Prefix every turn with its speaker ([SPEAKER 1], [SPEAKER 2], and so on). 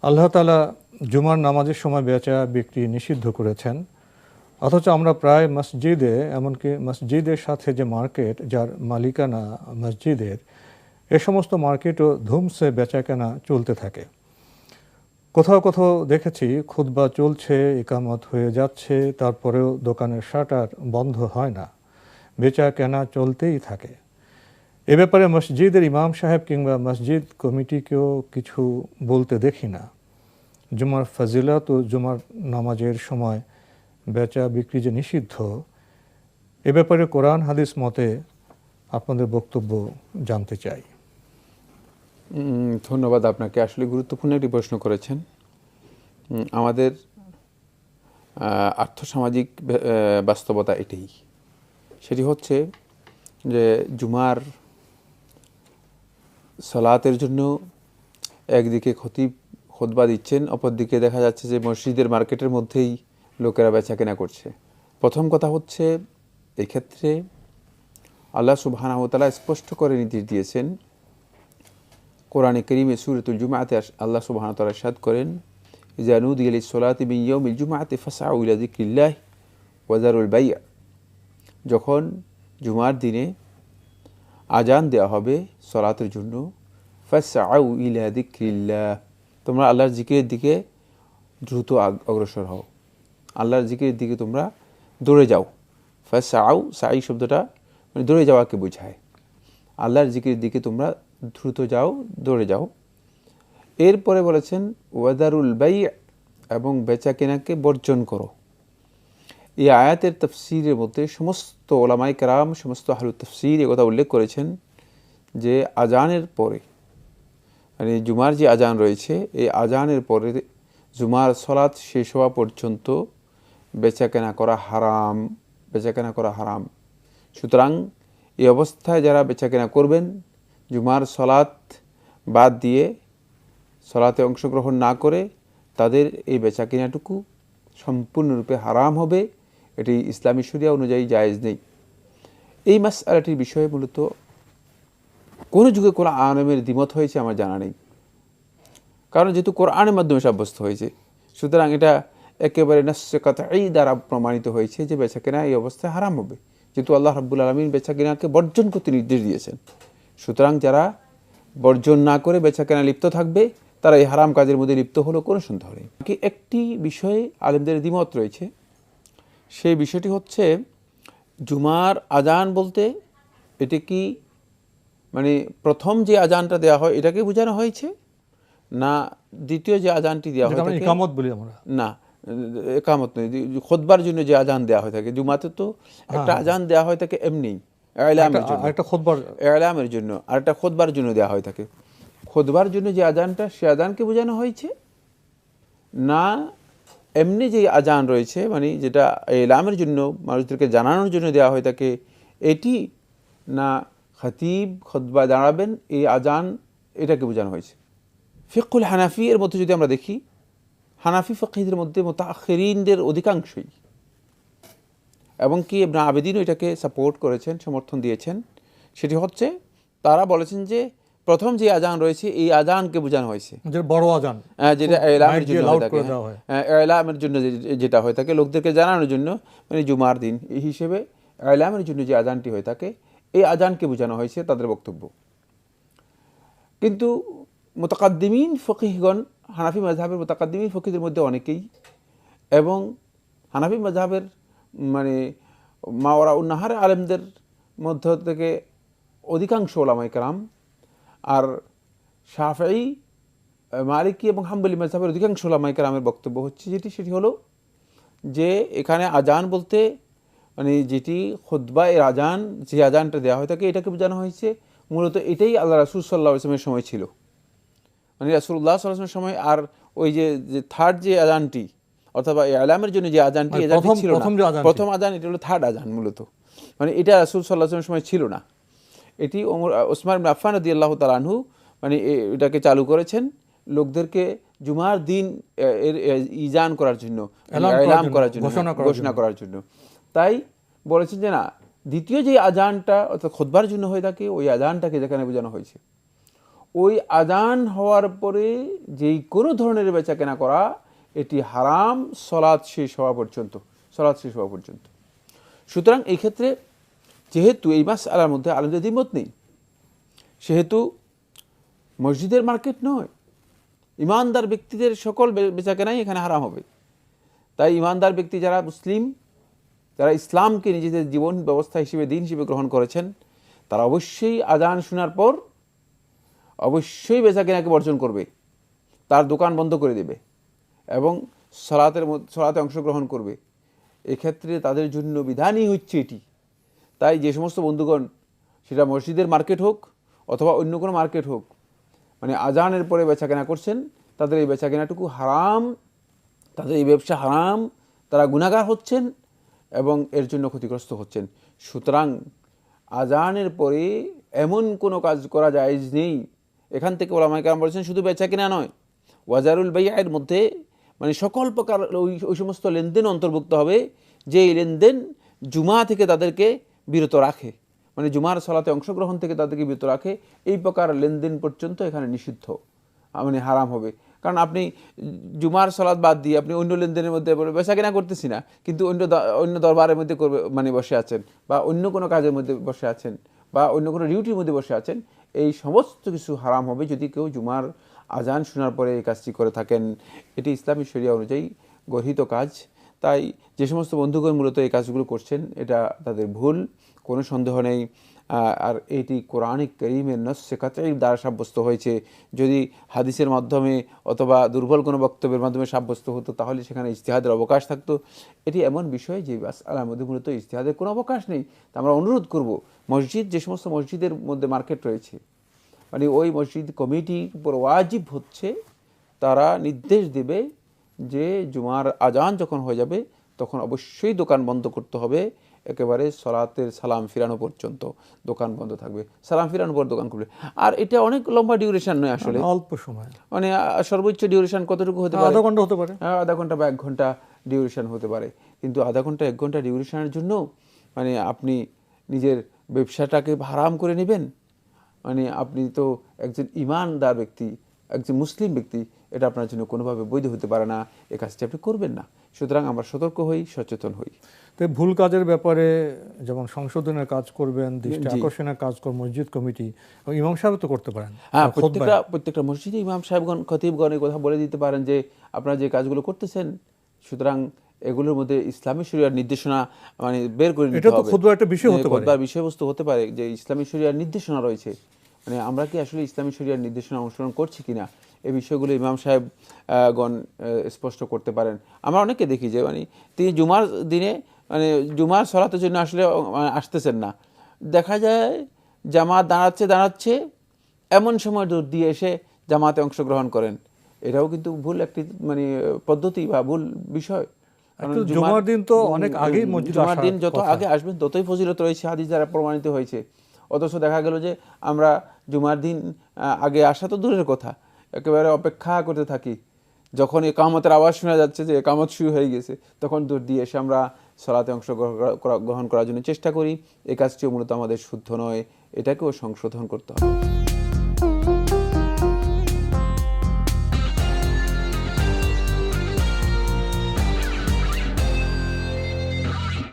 [SPEAKER 1] আল্লাহ তাআলা জুমার নামাজের সময় বেচা বিক্রি নিষিদ্ধ করেছেন, অথচ আমরা প্রায় মসজিদে, এমনকি মসজিদের সাথে যে মার্কেট যার মালিকানা মসজিদের, এ সমস্ত মার্কেটও ধুমসে বেচাকেনা চলতে থাকে। কোথাও কোথাও দেখেছি খুতবা চলছে, ইকামত হয়ে যাচ্ছে, তারপরেও দোকানের শাটার বন্ধ হয় না, বেচা কেনা চলতেই থাকে। এ ব্যাপারে মসজিদের ইমাম সাহেব কিংবা মসজিদ কমিটিকেও কিছু বলতে দেখি না। জুমার ফাজিলাত ও জুমার নামাজের সময় বেচা বিক্রি যে নিষিদ্ধ, এ ব্যাপারে কোরআন হাদিস মতে আপনাদের বক্তব্য জানতে চাই।
[SPEAKER 2] ধন্যবাদ আপনাকে। আসলে গুরুত্বপূর্ণ একটি প্রশ্ন করেছেন। আমাদের আর্থসামাজিক বাস্তবতা এটাই। সেটি হচ্ছে যে জুমার সালাতের জন্য একদিকে খতিব খুতবা দিচ্ছেন, অপরদিকে দেখা যাচ্ছে যে মসজিদের মার্কেটের মধ্যেই লোকেরা বেচা কেনা করছে। প্রথম কথা হচ্ছে, এক্ষেত্রে আল্লাহ সুবহানাহু ওয়া তাআলা স্পষ্ট করে নির্দেশ দিয়েছেন। কোরআনে কারীমে সূরাতুল জুমআতে আল্লাহ সুবহানাহু ওয়া তাআলা ইরশাদ করেন, ইযা নুদিয়া লিস-সালাতি মিন ইয়াউমিল জুমআতি ফাসআউ ইলা যিকরিল্লাহি ওয়া যারুল বাই'। যখন জুমার দিনে আজান দেওয়া হবে সালাতের জন্য, ফাসআউ ইলা যিকরিল্লাহ, তোমরা আল্লাহর জিকিরের দিকে দ্রুত অগ্রসর হও, আল্লাহর জিকিরের দিকে তোমরা দৌড়ে যাও। ফাসআউ, সাই শব্দটা মানে দৌড়ে যাওয়াকে বোঝায়। আল্লাহর জিকিরের দিকে তোমরা দ্রুত যাও, দৌড়ে যাও। এরপরে বলেছেন ওয়াদারুল বাই', এবং বেচা কেনাকে বর্জন করো। এই আয়াতের তাফসীরের মধ্যে সমস্ত ওলামায়ে কেরাম, সমস্ত আহলুত তাফসীর একথা উল্লেখ করেছেন যে আজানের পরে, মানে জুমার যে আজান রয়েছে, এই আজানের পরে জুমার সলাত শেষ হওয়া পর্যন্ত বেচাকেনা করা হারাম, বেচাকেনা করা হারাম। সুতরাং এই অবস্থায় যারা বেচাকেনা করবেন, জুমার সলাত বাদ দিয়ে, সলাতে অংশগ্রহণ না করে, তাদের এই বেচাকেনাটুকু সম্পূর্ণরূপে হারাম হবে। এটি ইসলামী শরিয়া অনুযায়ী জায়েজ নেই। এই মাসআলাটির বিষয়ে মূলত কোন যুগে কোন আলেমের দ্বিমত হয়েছে আমার জানা নেই, কারণ যেহেতু কোরআনের মাধ্যমে সাব্যস্ত হয়েছে, সুতরাং এটা একেবারে নাসসে কাতঈ দ্বারা প্রমাণিত হয়েছে যে বেচাকেনা এই অবস্থায় হারাম হবে, যেহেতু আল্লাহ রাব্বুল আলামিন বেচাকেনাকে বর্জন করতে নির্দেশ দিয়েছেন। সুতরাং যারা বর্জন না করে বেচাকেনা লিপ্ত থাকবে, তারা এই হারাম কাজের মধ্যে লিপ্ত হলো, কোনো সন্দেহ নেই। একটি বিষয়ে আলেমদের দ্বিমত রয়েছে, সেই বিষয়টি হচ্ছে জুমার আজান বলতে এটি কি মানে প্রথম যে আজানটা দেওয়া হয় এটাকে বোঝানো হয়েছে, না দ্বিতীয় যে আজানটি দেওয়া হয় থাকে,
[SPEAKER 1] ইকামত বলি আমরা,
[SPEAKER 2] না একামত নয়, খুতবার জন্য যে আজান দেওয়া হয়ে থাকে। জুমাতে তো একটা আজান দেওয়া হয় থাকে এমনি ইলামের জন্য, ইলামের জন্য, আর একটা খুতবার জন্য দেওয়া হয়ে থাকে। খুতবার জন্য যে আজানটা, সে আজানকে বোঝানো হয়েছে, না এমনি যে আজান রয়েছে মানে যেটা ইলামের জন্য মানুষদেরকে জানানোর জন্য দেওয়া হয়ে থাকে এটি, না খতিব খুতবা দাঁড়াবেন এই আজান, এটাকে বোঝানো হয়েছে। ফিকহুল হানাফি এর মধ্যে যদি আমরা দেখি, হানাফি ফিকহীদের মধ্যে মুতাআখিরিনদের অধিকাংশই, এবং কি ইবনে আবেদিনও এটাকে সাপোর্ট করেছেন, সমর্থন দিয়েছেন। সেটি হচ্ছে তারা বলেছেন যে প্রথম যে আজান রয়েছে এই আজানকে বোঝানো হয়েছে,
[SPEAKER 1] বড় আজান,
[SPEAKER 2] যেটা ইলামের জন্য হয়ে থাকে, ইলামের জন্য যেটা হয়ে থাকে লোকদেরকে জানানোর জন্য, মানে জুমার দিন এই হিসেবে ইলামের জন্য যে আজানটি হয়ে থাকে এই আজানকে বোঝানো হয়েছে তাদের বক্তব্য। কিন্তু মুতাকাদ্দিমিন ফকিহগণ, হানাফি মাযহাবের মুতাকাদ্দিমিন ফকিহদের মধ্যে অনেকেই, এবং হানাফি মাযহাবের মানে মাওয়ারাউন নাহার আলেমদের মধ্য থেকে অধিকাংশ ওলামায়ে কেরাম, আর শাফিঈ, মালিকি এবং হাম্বলি মাযহাবের অধিকাংশ ওলামায়ে কেরামের বক্তব্য হচ্ছে সেটি হলো যে এখানে আজান বলতে মানে যেটি খুতবা এর আজান, যে আজানটা দেওয়া হয়ে থাকে এটাকে বোঝানো হয়েছে। মূলত এটাই আল্লাহ রাসূল সাল্লাল্লাহু আলাইহি ওয়াসাল্লামের সময় ছিল, মানে রাসূলুল্লাহ সাল্লাল্লাহু আলাইহি ওয়াসাল্লামের সময়। আর ওই যে থার্ড যে আজানটি, অথবা ইলামের জন্য যে আজানটি, এটাটি ছিল না, প্রথম আজান, এটা হলো থার্ড আজান মূলত, মানে এটা রাসূল সাল্লাল্লাহু আলাইহি ওয়াসাল্লামের সময় ছিল না। এটি ওসমান ইবনে আফফান রাদিয়াল্লাহু তাআলা আনহু মানে এটাকে চালু করেছেন লোকদেরকে জুমার দিন ইজান করার জন্য, ইলাম করার জন্য, ঘোষণা করার জন্য। তাই বলেছেন যে না, দ্বিতীয় যে আজানটা অর্থাৎ খুতবার জন্য হয়ে থাকে ওই আজানটাকে যেখানে বোঝানো হয়েছে। ওই আজান হওয়ার পরে যেই কোনো ধরনের বেচা কেনা করা এটি হারাম সলাৎ শেষ হওয়া পর্যন্ত, সলাৎ শেষ হওয়া পর্যন্ত। সুতরাং এই ক্ষেত্রে যেহেতু এই মাসআলার মধ্যে আলেমদের দ্বিমত নেই, সেহেতু মসজিদের মার্কেট নয়, ইমানদার ব্যক্তিদের সকল বেচাকেনাই এখানে হারাম হবে। তাই ইমানদার ব্যক্তি যারা মুসলিম, যারা ইসলামকে নিজেদের জীবন ব্যবস্থা হিসেবে, দিন হিসেবে গ্রহণ করেছেন, তারা অবশ্যই আজান শোনার পর অবশ্যই বেচাকেনাকে বর্জন করবে, তার দোকান বন্ধ করে দেবে এবং সলাতে অংশগ্রহণ করবে। এক্ষেত্রে তাদের জন্য বিধানই হচ্ছে এটি। তাই যে সমস্ত বন্ধুগণ, সেটা মসজিদের মার্কেট হোক অথবা অন্য কোনো মার্কেট হোক, মানে আজানের পরে বেচাকেনা করছেন, তাদের এই বেচাকেনাটুকু হারাম, তাদের এই ব্যবসা হারাম, তারা গুনাহগার হচ্ছেন এবং এর জন্য ক্ষতিগ্রস্ত হচ্ছেন। সুতরাং আজানের পরে এমন কোনো কাজ করা জায়েজ নেই। এখান থেকে ওলামায়ে কেরাম বলেছেন শুধু বেচাকেনা নয়, ওয়াজারুল বাইয়ের মধ্যে মানে সকল প্রকার ওই সমস্ত লেনদেন অন্তর্ভুক্ত হবে যে লেনদেন জুমা থেকে তাদেরকে বিরত রাখে, মানে জুমার সালাতে অংশগ্রহণ থেকে তাদেরকে বিরত রাখে। এই প্রকার লেনদেন পর্যন্ত এখানে নিষিদ্ধ, মানে হারাম হবে। কারণ আপনি জুমার সালাত বাদ দিয়ে আপনি অন্য লেনদেনের মধ্যে বেচা কেনা করতেছি না, কিন্তু অন্য দরবারের মধ্যে করবে মানে বসে আছেন, বা অন্য কোনো কাজের মধ্যে বসে আছেন, বা অন্য কোনো ডিউটির মধ্যে বসে আছেন, এই সমস্ত কিছু হারাম হবে যদি কেউ জুমার আজান শোনার পরে এই কাজটি করে থাকেন। এটি ইসলামী শরিয়া অনুযায়ী গর্হিত কাজ। তাই যে সমস্ত বন্ধুগণ মূলত এই কাজগুলো করছেন, এটা তাদের ভুল, কোনো সন্দেহ নেই। আর এটি কোরআনিক কারীমের নস্সে কাতঈ দ্বারা সাব্যস্ত হয়েছে। যদি হাদিসের মাধ্যমে অথবা দুর্বল কোনো বক্তব্যের মাধ্যমে সাব্যস্ত হতো, তাহলে সেখানে ইজতিহাদের অবকাশ থাকতো। এটি এমন বিষয় যে মাসআলার মধ্যে মূলত ইজতিহাদের কোনো অবকাশ নেই। তা আমরা অনুরোধ করব, মসজিদ, যে সমস্ত মসজিদের মধ্যে মার্কেট রয়েছে, মানে ওই মসজিদ কমিটির উপর ওয়াজিব হচ্ছে তারা নির্দেশ দেবে যে জুমার আজান যখন হয়ে যাবে তখন অবশ্যই দোকান বন্ধ করতে হবে, একেবারে সলাতের সালাম ফিরানো পর্যন্ত দোকান বন্ধ থাকবে, সালাম ফিরানোর পর দোকান খুলবে। আর এটা অনেক লম্বা ডিউরেশন নয়, আসলে
[SPEAKER 1] অল্প সময়,
[SPEAKER 2] মানে সর্বোচ্চ ডিউরেশন কতটুকু হতে পারে?
[SPEAKER 1] আধা ঘন্টা হতে পারে,
[SPEAKER 2] আধা ঘন্টা বা 1 ঘন্টা ডিউরেশন হতে পারে। কিন্তু আধা ঘন্টা 1 ঘন্টা ডিউরেশনের জন্য মানে আপনি নিজের ব্যবসাটাকে হারাম করে নেবেন। মানে আপনি তো একজন ইমানদার ব্যক্তি, একজন মুসলিম ব্যক্তি, এটা আপনার জন্য কোনোভাবে বৈধ হতে পারে না, এই কাজটি আপনি করবেন না। সুতরাং আমরা সতর্ক হই, সচেতন হই।
[SPEAKER 1] তো ভুল কাজের ব্যাপারে যেমন সংশোধনের কাজ করবেন, দৃষ্টি আকর্ষণের কাজ করবেন মসজিদ কমিটি এবং ইমাম সাহেব তো করতে পারেন।
[SPEAKER 2] হ্যাঁ, প্রত্যেকটা মসজিদে ইমাম সাহেবগণ, খতিবগণ এই কথা বলে দিতে পারেন যে আপনারা যে কাজগুলো করতেছেন, সুতরাং এগুলোর মধ্যে ইসলামী শরিয়ার নির্দেশনা মানে বের করে নিতে হবে।
[SPEAKER 1] এটা তো খুতবার একটা বিষয় হতে পারে,
[SPEAKER 2] খুতবার বিষয়বস্তু হতে পারে যে ইসলামী শরিয়ার নির্দেশনা রয়েছে, মানে আমরা কি আসলে ইসলামী শরিয়ার নির্দেশনা অনুসরণ করছি কিনা, এই বিষয়গুলো ইমাম সাহেব গণ স্পষ্ট করতে পারেন। আমরা অনেকে দেখি যে মানে তিনি জুমার দিনে মানে জুমার সলাতের জন্য আসলে আসতেছেন না, দেখা যায় জামাত দাঁড়াচ্ছে এমন সময় দূর দিয়ে এসে জামাতে অংশগ্রহণ করেন। এটাও কিন্তু ভুল একটি মানে পদ্ধতি বা ভুল বিষয়।
[SPEAKER 1] জুমার দিন তো অনেক আগেই মসজিদে
[SPEAKER 2] জুমার দিন যত আগে আসবেন ততই ফজিলত রয়েছে, হাদিস দ্বারা প্রমাণিত হয়েছে। অথচ দেখা গেল যে আমরা জুমার দিন আগে আসা তো দূরের কথা, একেবারে অপেক্ষা করতে থাকি, যখন ইকামতের আওয়াজ শোনা যাচ্ছে যে ইকামত শুরু হয়ে গেছে, তখন দূর দিয়ে এসে আমরা সালাতে অংশগ্রহণ করার জন্য চেষ্টা করি। এই কাজটিও মূলত আমাদের শুদ্ধ নয়, এটাকেও সংশোধন করতে হবে।